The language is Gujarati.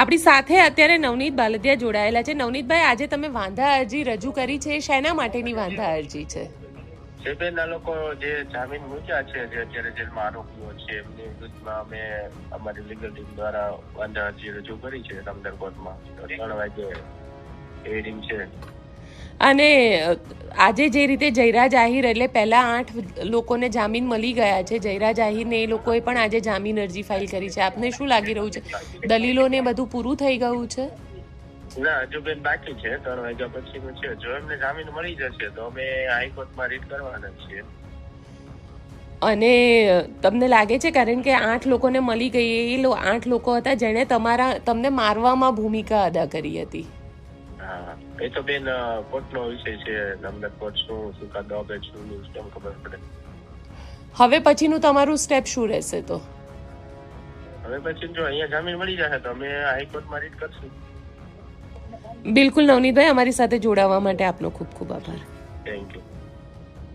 આપણી સાથે અત્યારે નવનીત બાલદિયા જોડાયેલા છે. નવનીતભાઈ, આજે તમે વાંધા અરજી રજૂ કરી છે, શેના માટેની વાંધા અરજી છે? જે બેન આ લોકો જે જામીન મૂક્યા છે, જે અત્યારે જેલમાં આરોપીઓ છે, એમની વિરુદ્ધમાં અમે અમારી લીગલ ટીમ દ્વારા વાંધા અરજી રજૂ કરી છે નામદાર કોર્ટમાં. 3 વાગે હિયરિંગ છે. અને આજે જે રીતે જયરાજ આહિર, એટલે પહેલા 8 લોકોને જામીન મળી ગયા છે, જયરાજ આહિરને એ લોકોએ પણ આજે જામીન અરજી ફાઇલ કરી છે. આપને શું લાગી રહ્યું છે? દલીલોને બધું પૂરું થઈ ગયું છે? ના, હજુ બેન બાકી છે. 3 વાગ્યા પછીનું છે. જો એમને જામીન મળી જશે તો અમે હાઈકોર્ટમાં રીટ કરવાના છીએ. અને તમને લાગે છે, કારણ કે 8 લોકોને મળી ગઈ, એ 8 લોકો હતા જેણે તમને મારવામાં ભૂમિકા અદા કરી હતી. હા, એ તો બેન કોર્ટનો વિષય છે. નામદાર કોર્ટ શું ચુકાદો આપે છે કેમ ખબર પડે. હવે પછીનું તમારું સ્ટેપ શું રહેશે? તો હવે પછી જો અહીંયા જામીન મળી જશે તો અમે હાઈકોર્ટમાં રીટ કરશું. બિલકુલ નવનીતભાઈ, અમારી સાથે જોડાવા માટે આપનો ખૂબ ખૂબ આભાર. Thank you.